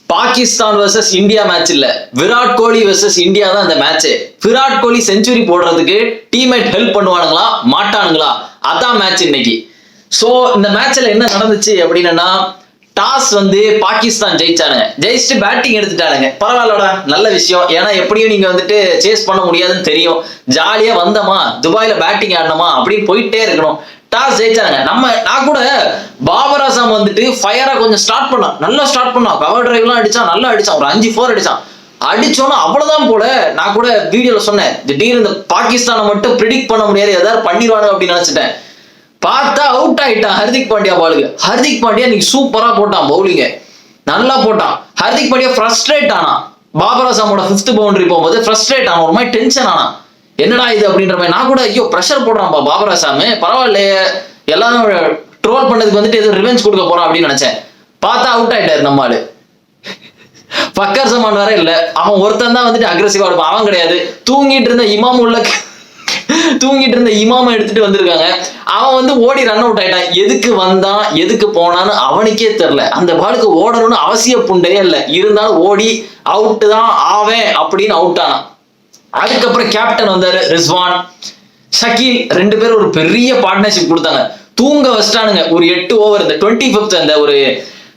Pakistan versus India match இல்ல, Virat Kohli versus India தான் இந்த மேட்ச். விராட் கோலி செஞ்சுரி போடுறதுக்கு டீம்மேட் ஹெல்ப் பண்ணுவானுங்களா மாட்டானுங்களா, அதான் மேட்ச் இன்னைக்கு. சோ இந்த மேட்ச்ல என்ன நடந்துச்சு அப்படின்னா, டாஸ் வந்து பாகிஸ்தான் ஜெயிச்சானுங்க. ஜெயிச்சுட்டு பேட்டிங் எடுத்துட்டானுங்க. பரவாயில்லடா, நல்ல விஷயம். ஏன்னா எப்படியும் நீங்க வந்துட்டு சேஸ் பண்ண முடியாதுன்னு தெரியும். ஜாலியா வந்தமா துபாயில பேட்டிங் ஆடணுமா அப்படின்னு போயிட்டே இருக்கணும். டாஸ் ஜெயிச்சாங்க. நான் கூட பாபர் அசாம் வந்துட்டு ஃபயரா கொஞ்சம் ஸ்டார்ட் பண்ணான். நல்லா ஸ்டார்ட் பண்ணான். கவர் டிரைவ் எல்லாம் அடிச்சான், நல்லா அடிச்சான். ஒரு 5-4 அடிச்சான். அடிச்சோன்னா அவ்வளவுதான் போல. நான் கூட வீடியோல சொன்னேன், திடீர்னு இந்த பாகிஸ்தானை மட்டும் ப்ரிடிக்ட் பண்ண முடியாது, ஏதாவது பண்ணிடுவாங்க அப்படின்னு நினைச்சிட்டேன். பார்த்தா அவுட் ஆயிட்டான் ஹர்திக் பாண்டியா பாலுக்கு. ஹர்திக் பாண்டியா நீ சூப்பரா போட்டான் பவுலிங்க, நல்லா போட்டான். ஹர்திக் பாண்டியா ஃப்ரஸ்ட்ரேட் ஆனா. பாபர் அசாமோட 5th பவுண்டரி போகும்போது ஃப்ரஸ்ட்ரேட் ஆனா, ஒரு மாதிரி டென்ஷன் ஆனா. என்னடா இது அப்படின்ற மாதிரி. நான் கூட ஐயோ பிரஷர் போடுறான்பா பாபர் அசாமு, பரவாயில்லையே எல்லாரும் ட்ரோல் பண்ணதுக்கு வந்துட்டு எதுவும் ரிவெஞ்ச் கொடுக்க போறான் அப்படின்னு நினைச்சேன். பார்த்தா அவுட் ஆயிட்டாரு நம்மாலு. ஃபக்கர் சமான் வேற இல்ல, அவன் ஒருத்தன் தான் வந்துட்டு அக்ரெசிவா இருப்பான். அவன் கிடையாது. தூங்கிட்டு இருந்த இமாம எடுத்துட்டு வந்திருக்காங்க. அவன் வந்து ஓடி ரன் அவுட் ஆயிட்டான். எதுக்கு வந்தான் எதுக்கு போனான்னு அவனுக்கே தெரியல. அந்த பாலுக்கு ஓடணும்னு அவசிய புண்டையே இல்லை, இருந்தாலும் ஓடி அவுட் தான் ஆவேன் அப்படின்னு அவுட் ஆனான். அதுக்கப்புறம் கேப்டன் வந்தாரு ரிஸ்வான், ஷக்கீல், 2 பேரும் ஒரு பெரிய பார்ட்னர்ஷிப் கொடுத்தாங்க. தூங்க வச்சிட்டானுங்க. ஒரு 8 ஓவர், இந்த 25th அந்த ஒரு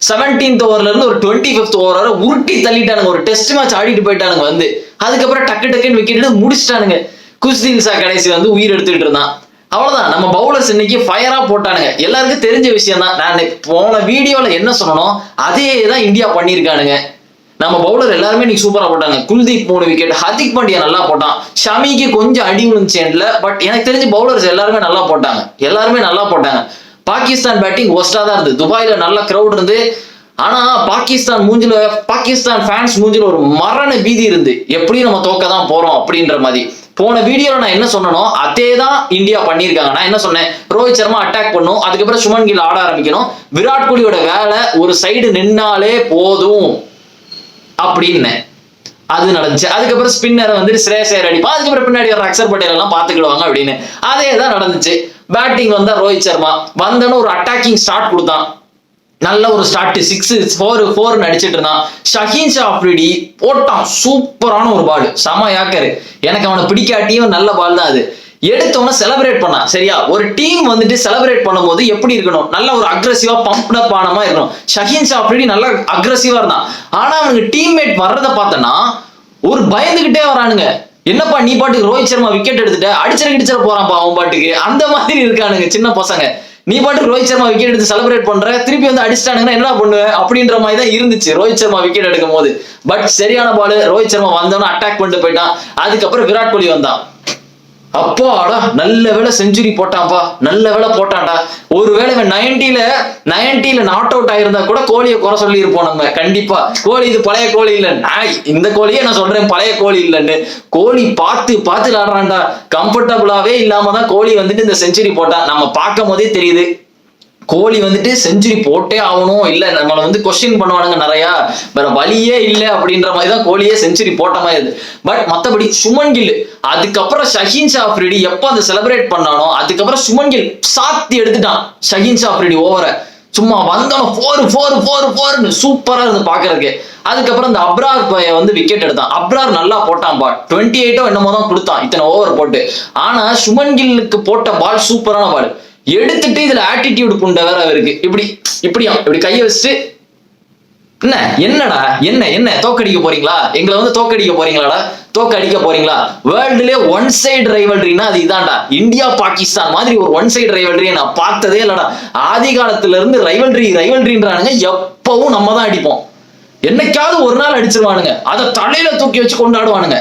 17th ஓவர்ல இருந்து ஒரு 25th ஓவர் வரை உருட்டி தள்ளிட்டானுங்க. ஒரு டெஸ்ட் மேட்ச் ஆடிட்டு போயிட்டானுங்க வந்து. அதுக்கப்புறம் டக்குன்னு விக்கெட் முடிச்சிட்டானுங்க. குஸ்தில்சா கடைசி வந்து உயிர் எடுத்துட்டு இருந்தான். அவ்வளவுதான். நம்ம பவுலர்ஸ் இன்னைக்கு ஃபயரா போட்டானுங்க. எல்லாருக்கும் தெரிஞ்ச விஷயம் தான். நான் போன வீடியோல என்ன சொன்னனோ அதே தான் இந்தியா பண்ணிருக்கானுங்க. நம்ம பவுலர் எல்லாருமே நீ சூப்பரா போட்டாங்க. குல்தீப் 3 விக்கெட், ஹர்திக் பாண்டியா நல்லா போட்டான். ஷமிக்கு கொஞ்சம் அடி விழுந்துச்சு எண்ட்ல. பட் எனக்கு தெரிஞ்சு பவுலர்ஸ் எல்லாருமே நல்லா போட்டாங்க. பாகிஸ்தான் பேட்டிங் ஒஸ்டா தான் இருந்து. துபாயில நல்ல கிரௌட் இருந்து. ஆனா பாகிஸ்தான் ஃபேன்ஸ் மூஞ்சில ஒரு மரண பீதி இருந்து, எப்படியும் நம்ம தோக்க தான் போறோம் அப்படின்ற மாதிரி. போன வீடியோல நான் என்ன சொன்னனோ அதே தான் இந்தியா பண்ணிருக்காங்க. நான் என்ன சொன்னேன், ரோஹித் சர்மா அட்டாக் பண்ணும், அதுக்கப்புறம் சுமன் கில் ஆட ஆரம்பிக்கணும், விராட் கோலியோட வேலை ஒரு சைடு நின்னாலே போதும் அப்படின்னு. அது நடந்துச்சு. அதுக்கப்புறம் ஸ்பின்னரை வந்து ஸ்ரேயஸ் ஐயர் அடிப்பான். அதுக்கப்புறம் பின்னாடி வர அக்சர் பட்டேல் எல்லாம் பாத்துக்கிடுவாங்க அப்படின்னு. அதே தான் நடந்துச்சு. பேட்டிங் வந்தா ரோஹித் சர்மா வந்தன்னு ஒரு அட்டாக்கிங் ஸ்டார்ட் கொடுத்தான். நல்ல ஒரு ஸ்டார்ட், 6-4 அடிச்சிட்டு இருந்தான். ஷஹீன் ஷா அப்ரிடி போட்டான் சூப்பரான ஒரு பால், செம யாக்கரு. எனக்கு அவனை பிடிக்காட்டியும் நல்ல பால் தான் அது. எடுத்தவன செலிப்ரேட் பண்ணான். சரியா, ஒரு டீம் வந்துட்டு செலிப்ரேட் பண்ணும்போது எப்படி இருக்கணும், நல்ல ஒரு அக்ரெசிவா பம்ப் அப் ஆனமா இருக்கணும். ஷஹீன் ஷா அப்ரிடி நல்லா அக்ரெசிவா இருந்தான். ஆனா அவனுக்கு டீம்மேட் வர்றதை பார்த்தனா ஒரு பயந்துகிட்டே வரானுங்க. என்னப்பா நீ பாட்டுக்கு ரோஹித் சர்மா விக்கெட் எடுத்துட்ட, அடிச்சிட போறான்ப்பா அவன் பாட்டுக்கு, அந்த மாதிரி இருக்கானுங்க சின்ன பசங்க. நீ பாட்டுக்கு ரோஹித் சர்மா விக்கெட் எடுத்து செலிப்ரேட் பண்ற, திருப்பி வந்து அடிச்சிட்டானுங்கன்னா என்ன பண்ணுவேன் அப்படின்ற மாதிரி தான் இருந்துச்சு ரோஹித் சர்மா விக்கெட் எடுக்கும் போது. பட் சரியான பால். ரோஹித் சர்மா வந்தவன அட்டாக் பண்ணிட்டு போயிட்டான். அதுக்கப்புறம் விராட் கோலி வந்தான். அப்பாடா நல்ல வேலை செஞ்சுரி போட்டான்ப்பா, நல்ல வேலை போட்டான்டா. ஒருவேளை இவன் 90ல நாட் அவுட் ஆயிருந்தா கூட கோலியை குறை சொல்லி இருப்போம் நம்ம கண்டிப்பா. கோலி இது பழைய கோலி இல்ல, இந்த கோலியே நான் சொல்றேன் பழைய கோலி இல்லைன்னு. கோலி பார்த்து விளையாடுறான்டா. கம்ஃபர்டபுளாவே இல்லாம தான் கோலி வந்துட்டு இந்த செஞ்சுரி போட்டான். நம்ம பார்க்கும் போதே தெரியுது கோலி வந்துட்டு செஞ்சுரி போட்டே ஆகணும், இல்ல நம்மளை வந்து கொஸ்டின் பண்ணுவானுங்க நிறைய, வேற வழியே இல்லை அப்படின்ற மாதிரி தான் கோலியே செஞ்சுரி போட்ட மாதிரி இருக்கு. பட் மத்தபடி சுமன் கில், அதுக்கப்புறம் ஷஹீன் ஷா அப்ரிடி எப்போ அந்த செலிப்ரேட் பண்ணானோ அதுக்கப்புறம் சுமன் கில் சாத்தி எடுத்துட்டான் ஷஹீன் ஷா அப்ரிடி ஓவரை. சும்மா வந்தோம் 4 சூப்பரா இருந்து பாக்குறதுக்கு. அதுக்கப்புறம் இந்த அப்ரார் வந்து விக்கெட் எடுத்தான். அப்ரார் நல்லா போட்டான் பால், 28 என்னமோ தான் கொடுத்தான் இத்தனை ஓவர் போட்டு. ஆனா சுமன் கில்லுக்கு போட்ட பால் சூப்பரான பால். எடுத்துட்டு இதுல ஆட்டிடியூட் புண்டை வேற இருக்கு. இப்படி கையை வச்சுட்டு என்னடா என்ன தோக்கடிக்க போறீங்களா, எங்களை வந்து தோக்கடிக்க போறீங்களாடா, தோக்கடிக்க போறீங்களா? வேர்ல்டுலயே ஒன் சைடு ரைவல்ரினா அது இதான்டா. இந்தியா பாகிஸ்தான் மாதிரி ஒரு ஒன் சைடு ரைவல்ரியை நான் பார்த்ததே இல்லடா. ஆதி காலத்துல இருந்து ரைவல்ரின்றானுங்க. எப்பவும் நம்ம தான் அடிப்போம், என்னைக்காவது ஒரு நாள் அடிச்சிருவானுங்க, அதை தலையில தூக்கி வச்சு கொண்டாடுவானுங்க.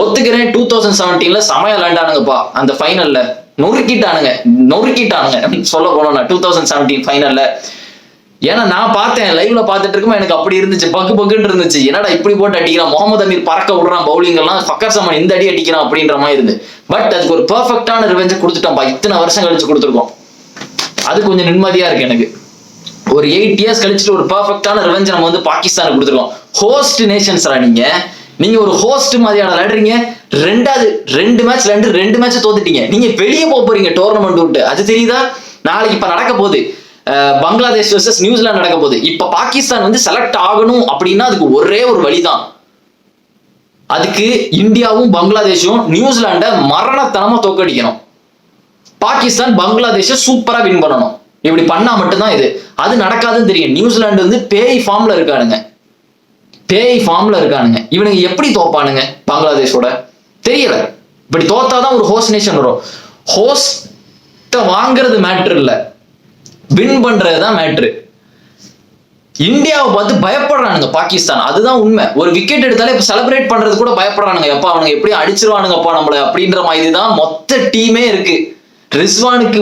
ஒத்துக்கிறேன் 2017ல சமய விளையாண்டானுங்கப்பா. அந்த ஃபைனல்ல நொறுக்கிட்டானுங்க சொல்ல போனோம்னா 2017 ஃபைனல்ல. ஏன்னா நான் பார்த்தேன், லைவ்ல பார்த்துட்டு இருக்கும், எனக்கு அப்படி இருந்துச்சு, பக்குன்னு இருந்துச்சு. என்னடா இப்படி போட்டு அடிக்கிறான், முகமது அமீர் பறக்க விடுறான் பவுலிங் எல்லாம், ஃபக்கர் சமான் இந்த அடி அடிக்கிறான் அப்படின்ற மாதிரி இருந்து. பட் அதுக்கு ஒரு பெர்ஃபெக்டான ரிவெஞ்ச் கொடுத்துட்டோம்ப்பா. இத்தனை வருஷம் கழிச்சு கொடுத்துருக்கோம். அது கொஞ்சம் நிம்மதியா இருக்கு எனக்கு. ஒரு 8 இயர்ஸ் கழிச்சுட்டு ஒரு பெர்ஃபெக்டான ரிவெஞ்ச் நம்ம வந்து பாகிஸ்தானுக்கு கொடுத்துருக்கோம். ஹோஸ்ட் நேஷன்ஸ்ரா நீங்க ஒரு ஹோஸ்ட் மாதிரியான விளையாடுறீங்க. 2 மேட்ச் தோத்துட்டீங்க. நீங்க வெளியே போறீங்க டோர்னமெண்ட் விட்டு, அது தெரியுதா? நாளைக்கு இப்ப நடக்க போகுது பங்களாதேஷ் வர்சஸ் நியூசிலாந்து நடக்க போகுது. இப்ப பாகிஸ்தான் வந்து செலக்ட் ஆகணும் அப்படின்னா அதுக்கு ஒரே ஒரு வழிதான். அதுக்கு இந்தியாவும் பங்களாதேஷும் நியூசிலாண்ட மரணத்தனமா தோக்கடிக்கணும். பாகிஸ்தான் பங்களாதேஷ சூப்பரா வின் பண்ணணும். இப்படி பண்ணா மட்டும்தான் இது. அது நடக்காதுன்னு தெரியும். நியூசிலாந்து வந்து பேய் ஃபார்ம்ல இருக்கானுங்க. இவனுங்க எப்படி தோப்பானுங்க பங்களாதேஷோட தெரியல. இப்படி தோத்தாதான் ஒரு ஹோஸ்ட் நேஷன் வரும். ஹோஸ்ட வாங்குறது மேட்ரு இல்ல, வின் பண்றதுதான் மேட்ரு. இந்தியாவை பார்த்து பயப்படுறானுங்க பாகிஸ்தான், அதுதான் உண்மை. ஒரு விக்கெட் எடுத்தாலே இப்ப செலிப்ரேட் பண்றது கூட பயப்படுறானுங்க. எப்ப அவனுங்க எப்படி அடிச்சிருவானுங்கப்பா நம்மள அப்படின்ற மாதிரி தான் மொத்த டீமே இருக்கு. ரிஸ்வானுக்கு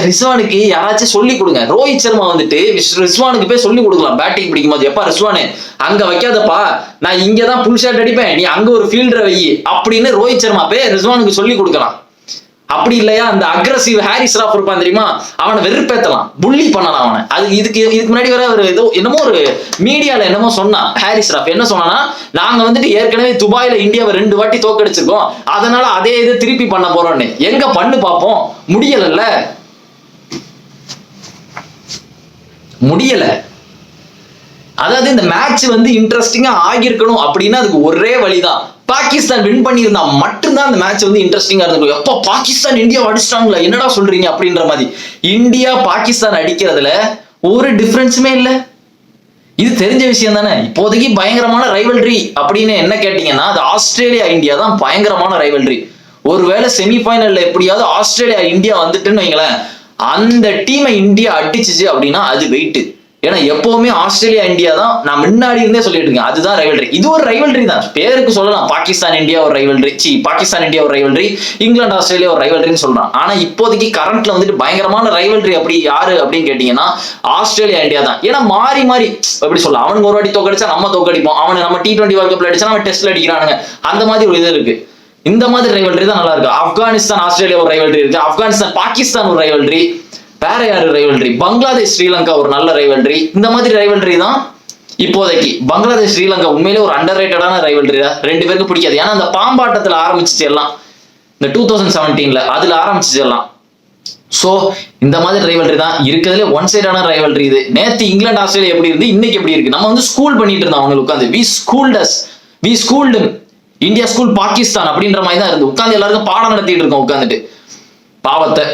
ரிஸ்வானுக்கு யாராச்சும் சொல்லி கொடுங்க. ரோஹித் சர்மா வந்துட்டு ரிஸ்வானுக்கு போய் சொல்லி கொடுக்கலாம் பேட்டிங் பிடிக்கும் போது, எப்பா ரிஸ்வானு அங்க வைக்காதப்பா, நான் இங்கதான் புல் ஷாட் அடிப்பேன், நீ அங்க ஒரு ஃபீல்டரை வை அப்படின்னு ரோஹித் சர்மா போய் ரிஸ்வானுக்கு சொல்லி கொடுக்கலாம். அப்படி இல்லையா அந்த அக்ரஸிவ் ஹாரிஸ் ராஃப் இருப்பான் தெரியுமா, அவனை வெறுப்பேத்தலாம், புள்ளி பண்ணலாம் அவனை. அது இதுக்கு முன்னாடி வர ஒரு ஏதோ என்னமோ ஒரு மீடியால என்னமோ சொன்னான் ஹாரிஸ் ராஃப். என்ன சொன்னா, நாங்க வந்துட்டு ஏற்கனவே துபாயில இந்தியாவை 2 வாட்டி தோக்கடிச்சிருக்கோம், அதனால அதே இதை திருப்பி பண்ண போறோம்னு. எங்க பண்ணு பார்ப்போம், முடியல. அதாவது இந்த மேட்ச் வந்து இன்ட்ரெஸ்டிங்கா ஆகியிருக்கணும் அப்படின்னா அதுக்கு ஒரே வழிதான், பாகிஸ்தான் வின் பண்ணியிருந்தா மட்டும்தான் அந்த மேட்ச் வந்து இன்ட்ரெஸ்டிங்கா இருந்திருக்கும். எப்போ பாகிஸ்தான் இந்தியா அடிச்சிட்டாங்களா, என்னடா சொல்றீங்க அப்படின்ற மாதிரி. இந்தியா பாகிஸ்தான் அடிக்கிறதுல ஒரு டிஃபரன்ஸுமே இல்லை. இது தெரிஞ்ச விஷயம் தானே. இப்போதைக்கு பயங்கரமான ரைவல்ரி அப்படின்னு என்ன கேட்டீங்கன்னா அது ஆஸ்திரேலியா இந்தியா தான் பயங்கரமான ரைவல்ரி. ஒருவேளை செமிஃபைனல்ல எப்படியாவது ஆஸ்திரேலியா இந்தியா வந்துட்டுன்னு வைங்களேன், அந்த டீமை இந்தியா அடிச்சிச்சு அப்படின்னா அது வெயிட். ஏன்னா எப்பவுமே ஆஸ்திரேலியா இந்தியா தான், நான் முன்னாடி இருந்தே சொல்லிட்டு இருக்கேன், அதுதான் ரைவல்ரி. இது ஒரு ரைவல்ரி தான், பேருக்கு சொல்லலாம் பாகிஸ்தான் இந்தியா ஒரு ரைவல்ரி, இங்கிலாந்து ஆஸ்திரேலியா ஒரு ரைவல்ரின்னு சொல்றான். ஆனா இப்போதைக்கு கரண்ட்ல வந்துட்டு பயங்கரமான ரைவல்ரி அப்படி யாரு அப்படின்னு கேட்டீங்கன்னா ஆஸ்திரேலியா இந்தியா தான். ஏன்னா மாறி எப்படி சொல்லலாம், அவனுக்கு ஒரு வாட்டி தோக்கடிச்சா நம்ம தோக்கடிப்போம், அவனை நம்ம T20 வேர்ல்ட் கப்ல அடிச்சா நம்ம டெஸ்ட்ல அடிக்கிறானுங்க, அந்த மாதிரி ஒரு இது இருக்கு. இந்த மாதிரி ரைவல்ரி தான் நல்லா இருக்கு. ஆப்கானிஸ்தான் ஆஸ்திரேலியா ஒரு ரைவல்ரி இருக்கு, ஆப்கானிஸ்தான் பாகிஸ்தான் ஒரு ரைவல்ரி, வேற யாரு ரைவல்ரி, பங்களாதேஷ் ஸ்ரீலங்கா ஒரு நல்ல ரைவல்ரி. இந்த மாதிரி ரைவல்ரி தான் இப்போதைக்கு. பங்களாதேஷ் ஸ்ரீலங்கா உண்மையிலே ஒரு அண்டர் ரேட்டடான ரைவல்ரி தான், 2 பேருக்கு பிடிக்காது. ஏன்னா அந்த பாம்பாட்டத்துல ஆரம்பிச்சிச்சு எல்லாம், இந்த 2017ல அதுல ஆரம்பிச்சிச்சு எல்லாம். சோ இந்த மாதிரி ரைவல்ரி தான் இருக்கிறதுல ஒன் சைடான ரைவல்ரி இது. நேத்து இங்கிலாந்து ஆஸ்திரேலியா எப்படி இருந்து, இன்னைக்கு எப்படி இருக்கு. நம்ம வந்து ஸ்கூல் பண்ணிட்டு இருந்தோம் அவங்களுக்கு உட்காந்து, we schooled India school Pakistan அப்படின்ற மாதிரி தான் இருந்து உட்காந்து எல்லாருக்கும் பாடம் நடத்திட்டு இருக்கோம் உட்காந்துட்டு. பாவத்தை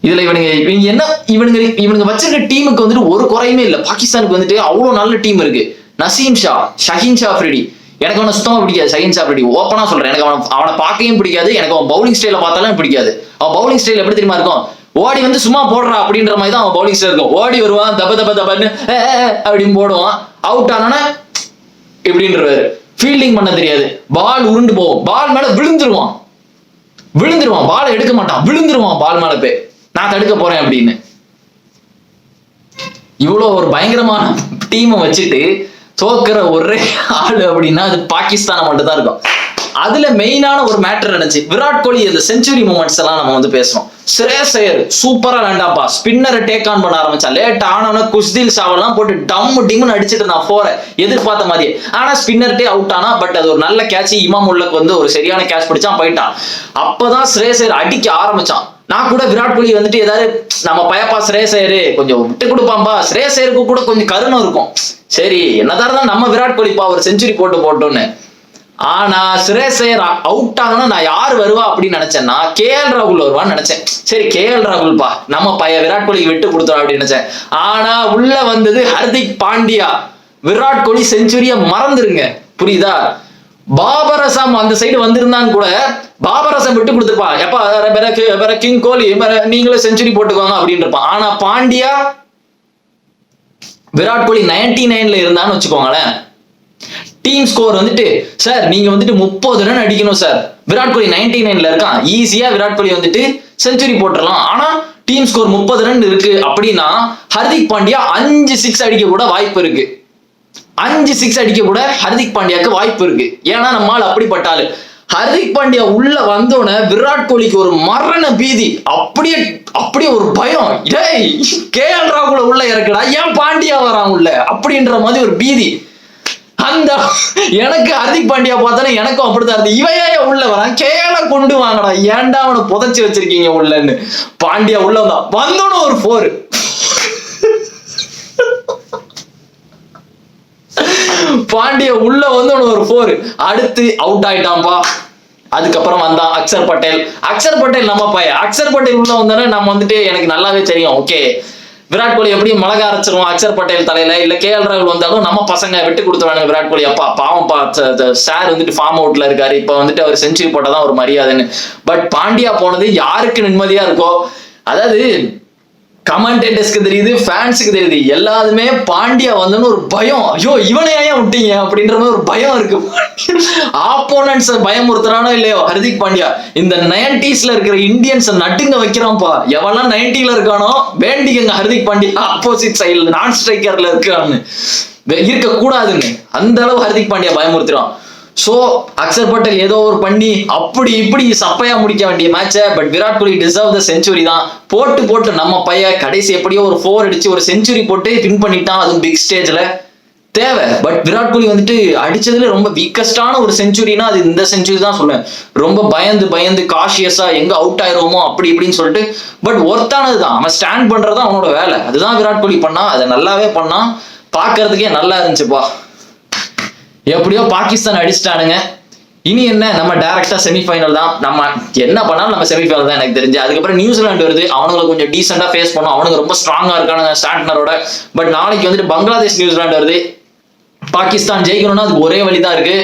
இதுல இவனுங்க வச்சிருக்க டீமுக்கு வந்துட்டு ஒரு குறையுமே இல்லை. பாகிஸ்தானுக்கு வந்துட்டு அவ்வளவு நல்ல டீம் இருக்கு. நசீம் ஷா, ஷஹீன் ஷா அஃப்ரிடி, எனக்கு அவனை சுத்தமா பிடிக்காது. ஷஹீன் ஷா அஃப்ரிடி ஓப்பனா சொல்றேன், எனக்கு அவனை பார்க்கவும் பிடிக்காது. எனக்கு அவன் பவுலிங் ஸ்டைல பார்த்தாலும் பிடிக்காது. அவன் பவுலிங் ஸ்டைல் எப்படி தெரியுமா இருக்கும், ஓடி வந்து சும்மா போடுறா அப்படின்ற மாதிரி தான் அவன் பவுலிங் ஸ்டைல் இருக்கும். ஓடி வருவான், தபன்னு அப்படின்னு போடுவான், அவுட் ஆனா எப்படின்றவாரு. ஃபீல்டிங் பண்ண தெரியாது, பால் உருண்டு போவோம், பால் மேல விழுந்துருவான், பால் எடுக்க மாட்டான், விழுந்துருவான் பால் மேல போய், நான் தடுக்க போறேன் அப்படின்னு. இவ்வளவு ஒரு பயங்கரமான டீமை வச்சுட்டு தோக்குற ஒரே ஆளு அப்படின்னா அது பாகிஸ்தானை மட்டும் தான் இருக்கும். அதுல மெயினான ஒரு மேட்டர் நினைச்சு விராட் கோலி இந்த செஞ்சுரி மூமெண்ட்ஸ் எல்லாம் நம்ம வந்து பேசணும். ஸ்ரேயஸ் ஐயர் சூப்பரா லேண்டாப்பா, ஸ்பின்னரை டேக் ஆன் பண்ண ஆரம்பிச்சா. லேட் ஆனவன குஷ்தில் ஷாவெல்லாம் போட்டு டிம்னு அடிச்சுட்டு நான் எதிர்பார்த்த மாதிரியே. ஆனா ஸ்பின்னர்ட்டே அவுட் ஆனா, பட் அது ஒரு நல்ல கேட்ச். இமாம் உல்லக்கு வந்து ஒரு சரியான கேட்ச் பிடிச்சான், போயிட்டான். அப்பதான் ஸ்ரேயஸ் ஐயர் அடிக்க ஆரம்பிச்சான். நான் கூட விராட் கோலி வந்துட்டு ஏதாவது நம்ம பயப்பா ஸ்ரேயஸ் ஐயர் கொஞ்சம் விட்டு கொடுப்பாம்பா, ஸ்ரேயஸ் ஐயருக்கு கூட கொஞ்சம் கருணம் இருக்கும், சரி என்னதான் இருந்தாலும் நம்ம விராட் கோலிப்பா ஒரு செஞ்சுரி போட்டோன்னு. ஆனா ஸ்ரேயஸ் ஐயர் அவுட் ஆகணும்னா நான் யார் வருவா அப்படின்னு நினைச்சேன்னா KL ராகுல் வருவான்னு நினைச்சேன். சரி KL ராகுல்பா நம்ம விராட் கோலிக்கு விட்டு கொடுத்தோம் அப்படின்னு நினைச்சேன். ஆனா உள்ள வந்தது ஹர்திக் பாண்டியா. விராட் கோலி செஞ்சுரிய மறந்துருங்க, புரியுதா. பாபர் அசாம் அந்த சைடு வந்திருந்தான்னு கூட பாபர் அசாம் விட்டு கொடுத்துருப்பான், எப்ப கிங் கோலி நீங்களே செஞ்சுரி போட்டுக்கோங்க அப்படின்னு இருப்பான். ஆனா பாண்டியா விராட் கோலி 99ல இருந்தான்னு வச்சுக்கோங்களேன், டீம் ஸ்கோர் வந்துட்டு சார் நீங்க வந்துட்டு 30 ரன் அடிக்கணும் சார், விராட் கோலி 99ல இருக்கான், ஈஸியா விராட் கோலி வந்துட்டு செஞ்சுரி போட்டுடலாம். ஆனா டீம் ஸ்கோர் 30 ரன் இருக்கு அப்படின்னா ஹர்திக் பாண்டியா 5 6 அடிக்க கூட வாய்ப்பு இருக்கு. 5 6 அடிக்க கூட ஹர்திக் பாண்டியாக்கு வாய்ப்பு இருக்கு. ஏன்னா நம்மால் அப்படிப்பட்டாலு. ஹர்திக் பாண்டியா உள்ள வந்தோடனே விராட் கோலிக்கு ஒரு மரண பீதி, அப்படியே ஒரு பயம், KL ராகுல உள்ள இறக்குடா, ஏன் பாண்டியா வரான் உள்ள அப்படின்ற மாதிரி ஒரு பீதி. அந்த எனக்கு ஹர்திக் பாண்டியா பார்த்தானே எனக்கும் அப்படித்தான் இருந்து இவையா உள்ள வரான் கேள கொண்டு வாங்கடா ஏன்டா அவனை புதைச்சு வச்சிருக்கீங்க உள்ளன்னு. பாண்டியா உள்ள வந்தோன்னு ஒரு 4 பாண்டியா உள்ள வந்தோன்னு ஒரு 4 அடுத்து அவுட் ஆயிட்டான்பா. அதுக்கப்புறம் வந்தான் அக்சர் பட்டேல் நம்ம பையன். அக்சர் பட்டேல் உள்ள வந்தானே நம்ம வந்துட்டு எனக்கு நல்லாவே தெரியும் ஓகே விராட் கோலி எப்படி மிளகா அரைச்சிருவோம் அக்சர் பட்டேல் தலையில இல்ல KL ராகுல் வந்தாலும் நம்ம பசங்க விட்டு கொடுத்துருவாங்க விராட் கோலி அப்பா பாவம் சார் வந்துட்டு ஃபார்ம் அவுட்ல இருக்காரு இப்ப வந்துட்டு அவர் செஞ்சுரி போட்டதான் ஒரு மரியாதைன்னு. பட் பாண்டியா போனது யாருக்கு நிம்மதியா இருக்கோ அதாவது கமெண்டேட்டர்ஸ்க்கு தெரியுது ஃபேன்ஸுக்கு தெரியுது எல்லாருமே பாண்டியா வந்தோன்னு ஒரு பயம் ஐயோ இவனை ஏன் விட்டீங்க அப்படின்ற மாதிரி ஒரு பயம் இருக்கு. ஆப்போனன்ட்ஸ் பயமுறுத்துறானோ இல்லையோ ஹர்திக் பாண்டியா இந்த 90s இருக்கிற இந்தியன்ஸ் நட்டுங்க வைக்கிறான்ப்பா. எவெல்லாம் 90ல இருக்கானோ வேண்டிக்கங்க ஹர்திக் பாண்டியா ஆப்போசிட் சைடுல நான் ஸ்ட்ரைக்கர்ல இருக்கான்னு இருக்க கூடாதுன்னு அந்த அளவு ஹர்திக் பாண்டியா பயமுறுத்துறான். சோ அக்சர் பட்டேல் ஏதோ ஒரு பண்ணி அப்படி இப்படி சப்பையா முடிக்க வேண்டிய மேட்சை but Virat Kohli deserve the century தான் போட்டு நம்ம பையன் கடைசி எப்படியோ ஒரு 4 அடிச்சு ஒரு செஞ்சுரி போட்டு வின் பண்ணிட்டான். அதுவும் பிக் ஸ்டேஜ்ல தேவை. பட் விராட் கோலி வந்துட்டு அடிச்சதுல ரொம்ப வீக்கஸ்டான ஒரு செஞ்சுரினா அது இந்த செஞ்சுரி தான் சொல்லுவேன். ரொம்ப பயந்து காஷியஸா எங்க அவுட் ஆயிருவோமோ அப்படி இப்படின்னு சொல்லிட்டு பட் ஒர்த்தானது தான். அவன் ஸ்டாண்ட் பண்றதா அவனோட வேலை. அதுதான் விராட் கோலி பண்ணா அதை நல்லாவே பண்ணான். பாக்குறதுக்கே நல்லா இருந்துச்சுப்பா. எப்படியோ பாகிஸ்தான் அடிச்சிட்டானுங்க. இனி என்ன நம்ம டைரக்டா செமிஃபைனல் தான். நம்ம என்ன பண்ணாலும் நம்ம செமிஃபைனல் தான் எனக்கு தெரிஞ்சு. அதுக்கப்புறம் நியூசிலாந்து வருது. அவனுங்களை கொஞ்சம் டீசெண்டா ஃபேஸ் பண்ணும். அவனுக்கு ரொம்ப ஸ்ட்ராங்கா இருக்கானுங்க ஸ்டாண்ட்னரோட. பட் நாளைக்கு வந்துட்டு பங்களாதேஷ் நியூசிலாந்து வருது. பாகிஸ்தான் ஜெயிக்கணும்னா அதுக்கு ஒரே வழி தான் இருக்கு.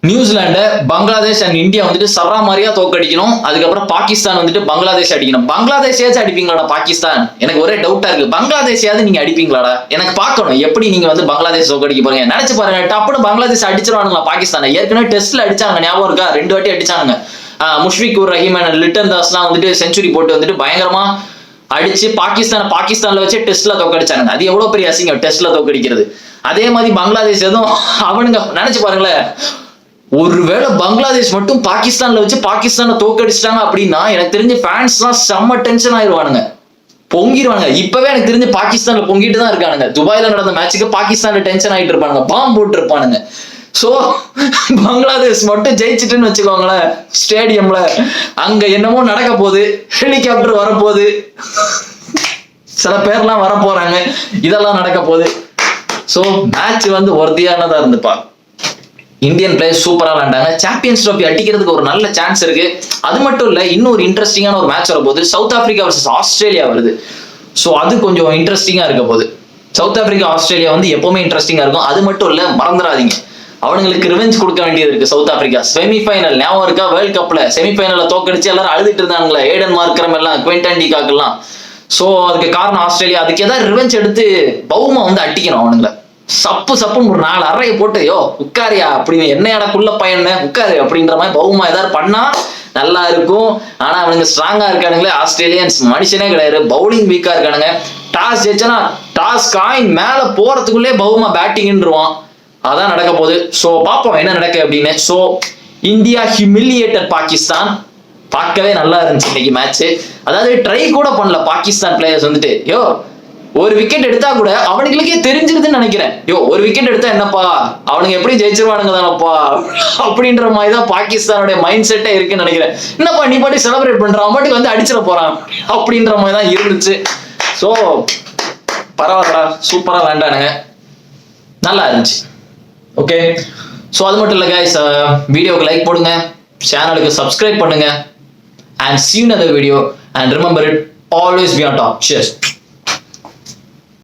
நியூசிலாண்டை பங்களாதேஷ் அண்ட் இந்தியா வந்துட்டு சரா மாதிரியா தோக்கடிக்கணும். அதுக்கப்புறம் பாகிஸ்தான் வந்துட்டு பங்களாதேஷ் அடிக்கணும். பங்களாதேஷாச்சும் அடிப்பீங்களாடா பாகிஸ்தான்? எனக்கு ஒரே டவுட்டா இருக்கு. பங்களாதேஷாவது நீங்க அடிப்பீங்களாடா? எனக்கு பார்க்கணும் எப்படி நீங்க வந்து பங்களாதேஷ் தோக்கடிக்க போறீங்க. நினைச்சு பாருங்க டப்புன்னு பங்களாதேஷ் அடிச்சிருவானுங்களா பாகிஸ்தான். ஏற்கனவே டெஸ்ட்ல அடிச்சாங்க ஞாபகம் இருக்கா? 2 வாட்டி அடிச்சானுங்க. முஷ்ஃபிகுர் ரஹீம் அண்ட் லிட்டன் தாஸ்லாம் வந்துட்டு செஞ்சுரி போட்டு வந்துட்டு பயங்கரமா அடிச்சு பாகிஸ்தான்ல வச்சு டெஸ்ட்ல தோக்கடிச்சாங்க. அது எவ்வளவு பெரிய அசிங்கம் டெஸ்ட்ல தோக்கடிக்கிறது. அதே மாதிரி பங்களாதேஷ் எதுவும் அவனுங்க நினைச்சு பாருங்களேன். ஒருவேளை பங்களாதேஷ் மட்டும் பாகிஸ்தான்ல வச்சு பாகிஸ்தானை தோக்கடிச்சிட்டாங்க அப்படின்னா எனக்கு தெரிஞ்சு ஃபேன்ஸ் எல்லாம் செம்ம டென்ஷன் ஆயிடுவானுங்க, பொங்கிடுவானுங்க. இப்பவே எனக்கு தெரிஞ்சு பாகிஸ்தான்ல பொங்கிட்டு தான் இருக்கானுங்க. துபாயில நடந்த மேட்சுக்கு பாகிஸ்தான்ல டென்ஷன் ஆயிட்டு இருப்பானுங்க, பாம்பு போட்டு இருப்பானுங்க. சோ பங்களாதேஷ் மட்டும் ஜெயிச்சுட்டுன்னு வச்சுக்கோங்களேன் ஸ்டேடியம்ல, அங்க என்னமோ நடக்க போகுது, ஹெலிகாப்டர் வரப்போகுது, சில பேர்லாம் வர போறாங்க, இதெல்லாம் நடக்க போகுது. சோ மேட்ச் வந்து ஒர்தியானதா இருந்துப்பா. இந்தியன் பிளேயர்ஸ் சூப்பரா விளையாண்டாங்க. சாம்பியன்ஸ் ட்ராஃபி அடிக்கிறதுக்கு ஒரு நல்ல சான்ஸ் இருக்கு. அது மட்டும் இல்ல, இன்னொரு இன்ட்ரெஸ்டிங்கான ஒரு மேட்ச் வரப்போகுது. சவுத் ஆப்பிரிக்கா வர்சஸ் ஆஸ்திரேலியா வருது. ஸோ அது கொஞ்சம் இன்ட்ரெஸ்டிங்கா இருக்க போகுது. சவுத் ஆப்பிரிக்கா ஆஸ்திரேலியா வந்து எப்பவுமே இன்ட்ரெஸ்டிங்கா இருக்கும். அது மட்டும் இல்ல, மறந்துடாதீங்க அவனுங்களுக்கு ரிவெஞ்ச் கொடுக்க வேண்டியது இருக்கு. சவுத் ஆப்பிரிக்கா செமிஃபைனல் ஞாபகம் இருக்கா? வேர்ல்ட் கப்ல செமிஃபைனல்ல தோக்கடிச்சு எல்லாரும் அழுதுட்டு இருந்தாங்களே, ஏடன் மார்க்கரம் எல்லாம், குவிண்டன் டி காக்கெல்லாம். ஸோ அதுக்கு காரணம் ஆஸ்திரேலியா. அதுக்கு ஏதாவது ரிவெஞ்ச் எடுத்து பவுமா வந்து அட்டிக்கணும் அவனுங்களை. சப்புன்னு ஒரு 4 அறையை போட்டு யோ உட்காரியா அப்படின்னு, என்னையாடக்குள்ள பையன் உட்காரு அப்படின்ற மாதிரி பவுமா ஏதாவது பண்ணா நல்லா இருக்கும். ஆனா அவனுங்க ஸ்ட்ராங்கா இருக்கானுங்களே ஆஸ்திரேலியன்ஸ், மனுஷனே கிடையாது. பவுலிங் வீக்கா இருக்கானுங்க. டாஸ் ஜெயிச்சனா டாஸ் காயின் மேல போறதுக்குள்ளே பவுமா பேட்டிங்ன்றுவான். அதான் நடக்க போகுது. ஸோ பார்ப்போம் என்ன நடக்கு அப்படின்னு. So India humiliated Pakistan. பார்க்கவே நல்லா இருந்துச்சு இன்னைக்கு மேட்ச். அதாவது ட்ரை கூட பண்ணல பாகிஸ்தான் பிளேயர்ஸ் வந்துட்டு, யோ ஒரு விக்கெட் எடுத்தா கூட அவனுங்களுக்கே தெரிஞ்சிருதுன்னு நினைக்கிறேன். யோ ஒரு விக்கெட் எடுத்தா என்னப்பா அவனுங்க எப்படி ஜெயிச்சிருவானுங்க தானப்பா அப்படின்ற மாதிரிதான் பாகிஸ்தானுடைய மைண்ட் செட்டே இருக்குன்னு நினைக்கிறேன். என்னப்பா நீ பாட்டி செலிப்ரேட் பண்றான், பாட்டுக்கு வந்து அடிச்சிட போறான் அப்படின்ற மாதிரி தான் இருந்துச்சு. ஸோ பரவாயில்லடா, சூப்பரா விளையாண்டானுங்க, நல்லா இருந்துச்சு. ஓகே, ஸோ அது மட்டும் இல்லை கைஸ், வீடியோக்கு லைக் போடுங்க, சேனலுக்கு சப்ஸ்கிரைப் பண்ணுங்க, and see you in another video, and remember it, always be on top. Cheers.